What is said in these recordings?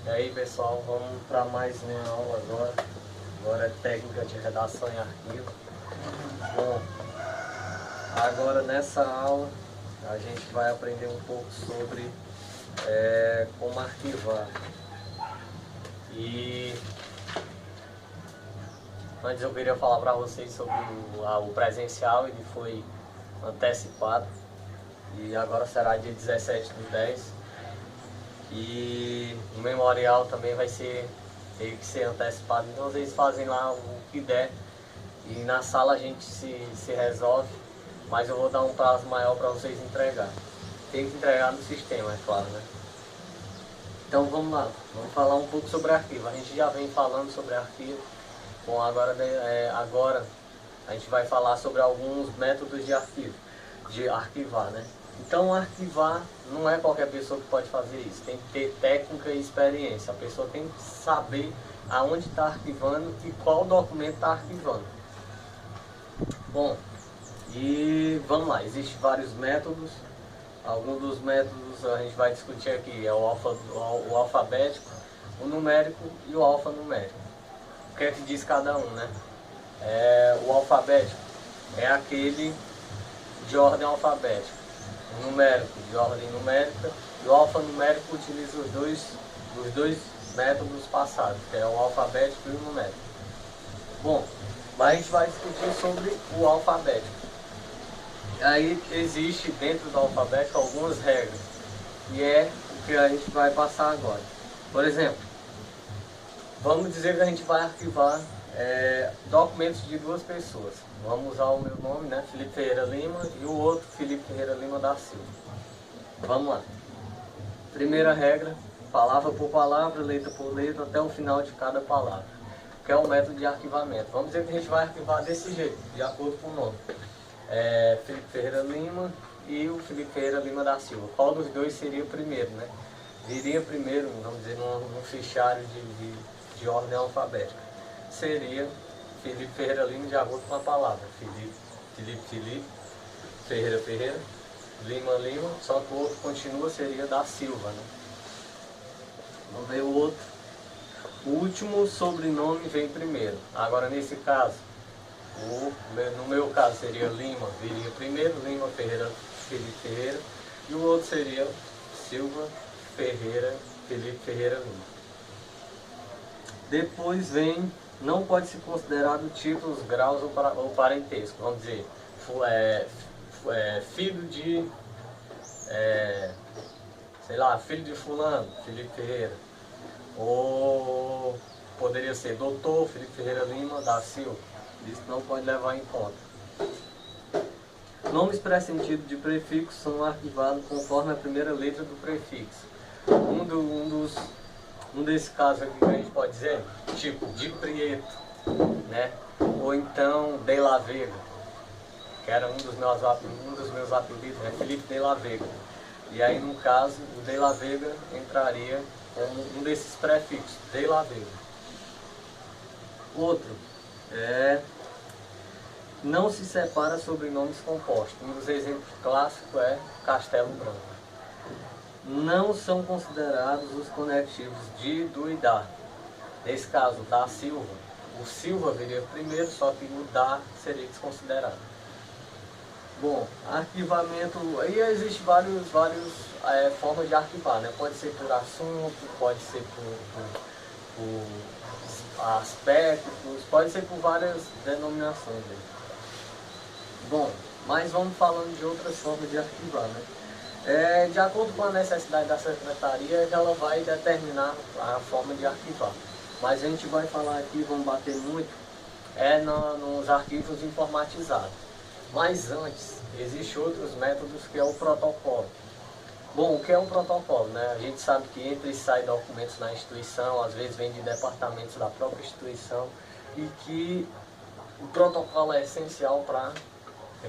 E aí pessoal, vamos para mais uma aula agora. Agora é técnica de redação em arquivo. Bom, agora nessa aula a gente vai aprender um pouco sobre como arquivar. E antes eu queria falar para vocês sobre o presencial. Ele foi antecipado e agora será dia 17/10. E o memorial também vai ter que ser antecipado, então vocês fazem lá o que der e na sala a gente se resolve, mas eu vou dar um prazo maior para vocês entregar. Tem que entregar no sistema, é claro, né? Então vamos lá, vamos falar um pouco sobre arquivo. A gente já vem falando sobre arquivo. Bom, agora a gente vai falar sobre alguns métodos de arquivo, de arquivar, né? Então arquivar não é qualquer pessoa que pode fazer isso, tem que ter técnica e experiência. A pessoa tem que saber aonde está arquivando e qual documento está arquivando. Bom, e vamos lá, existem vários métodos. Alguns dos métodos a gente vai discutir aqui é o alfabético, o numérico e o alfanumérico. O que é que diz cada um, né? O alfabético é aquele de ordem alfabética, o numérico de ordem numérica, e o alfanumérico utiliza os dois métodos passados, que é o alfabético e o numérico. Bom, mas a gente vai discutir sobre o alfabético. Aí existe dentro do alfabético algumas regras, e é o que a gente vai passar agora. Por exemplo, vamos dizer que a gente vai arquivar documentos de duas pessoas. Vamos usar o meu nome, né, Felipe Ferreira Lima, e o outro Felipe Ferreira Lima da Silva. Vamos lá. Primeira regra, palavra por palavra, letra por letra, até o final de cada palavra, que é o método de arquivamento. Vamos dizer que a gente vai arquivar desse jeito, de acordo com o nome. Felipe Ferreira Lima e o Felipe Ferreira Lima da Silva. Qual dos dois seria o primeiro, né? Viria primeiro, vamos dizer, num fichário de ordem alfabética. Seria Felipe Ferreira Lima de acordo com a palavra. Felipe, Ferreira, Lima, só que o outro continua, seria da Silva, né? Vamos ver o outro. O último sobrenome vem primeiro. Agora nesse caso, no meu caso seria Lima, viria primeiro, Lima, Ferreira, Felipe Ferreira, e o outro seria Silva, Ferreira, Felipe Ferreira Lima. Depois vem, não pode ser considerado títulos, graus ou parentesco. Vamos dizer, filho de, sei lá, filho de fulano, Felipe Ferreira. Ou poderia ser doutor Felipe Ferreira Lima da Silva. Isso não pode levar em conta. Nomes pré-sentidos de prefixo são arquivados conforme a primeira letra do prefixo. Um desses casos aqui que a gente pode dizer, tipo de Prieto, né? Ou então De La Vega, que era um dos meus apelidos, né? Felipe De La Vega. E aí no caso o De La Vega entraria como um desses prefixos, De La Vega. Outro não se separa sobrenomes compostos. Um dos exemplos clássicos é Castelo Branco. Não são considerados os conectivos de, do e da. Nesse caso, da Silva, o Silva viria primeiro, só que o da seria desconsiderado. Bom, arquivamento, aí existem várias formas de arquivar, né? Pode ser por assunto, pode ser por aspectos, pode ser por várias denominações. Bom, mas vamos falando de outras formas de arquivar, né? De acordo com a necessidade da secretaria, ela vai determinar a forma de arquivar. Mas a gente vai falar aqui, vamos bater muito, nos arquivos informatizados. Mas antes, existem outros métodos que é o protocolo. Bom, o que é um protocolo, né? A gente sabe que entra e sai documentos na instituição, às vezes vem de departamentos da própria instituição, e que o protocolo é essencial para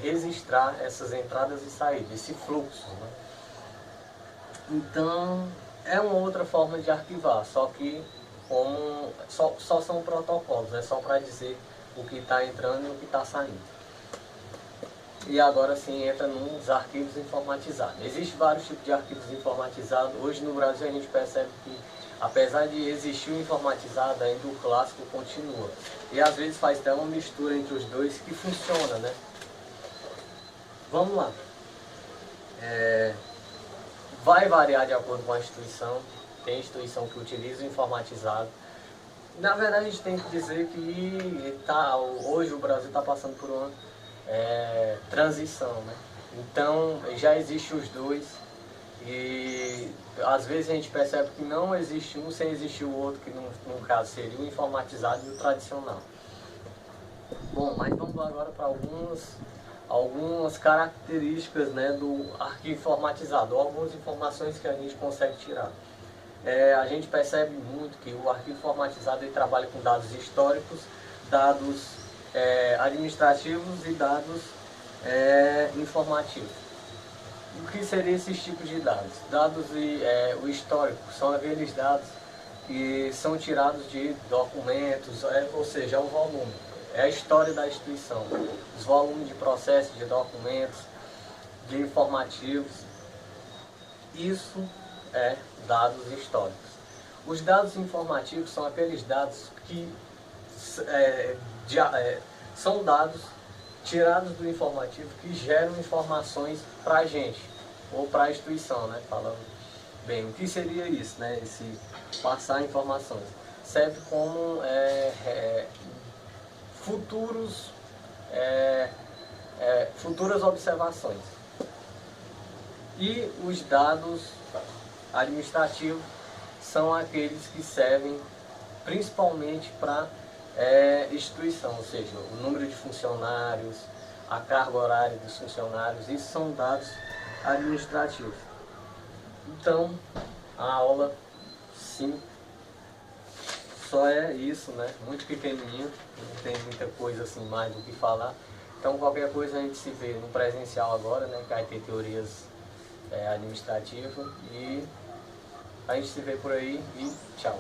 registrar essas entradas e saídas, esse fluxo, né? Então, é uma outra forma de arquivar, só que só são protocolos, é só para dizer o que está entrando e o que está saindo. E agora sim entra nos arquivos informatizados. Existem vários tipos de arquivos informatizados. Hoje no Brasil a gente percebe que apesar de existir o informatizado, ainda o clássico continua. E às vezes faz até uma mistura entre os dois que funciona, né? Vamos lá. Vai variar de acordo com a instituição. Tem instituição que utiliza o informatizado. Na verdade, a gente tem que dizer que hoje o Brasil está passando por uma transição, né? Então, já existe os dois e às vezes a gente percebe que não existe um sem existir o outro, que no caso seria o informatizado e o tradicional. Bom, mas vamos agora para algumas características, né, do arquivo informatizado, algumas informações que a gente consegue tirar. A gente percebe muito que o arquivo informatizado ele trabalha com dados históricos, dados administrativos e dados informativos. O que seriam esses tipos de dados? Dados o histórico são aqueles dados que são tirados de documentos, ou seja, é o volume, é a história da instituição, os volumes de processos, de documentos, de informativos. Isso é dados históricos. Os dados informativos são aqueles dados que são dados tirados do informativo que geram informações para a gente, ou para a instituição, né? Falando bem, o que seria isso, né? Esse passar informações. Serve como futuras observações. E os dados administrativos são aqueles que servem principalmente para instituição, ou seja, o número de funcionários, a carga horária dos funcionários, isso são dados administrativos. Então, a aula, sim, só é isso, né? Muito pequenininho, não tem muita coisa assim mais do que falar. Então, qualquer coisa a gente se vê no presencial agora, né? Que vai ter teorias administrativas e a gente se vê por aí e tchau.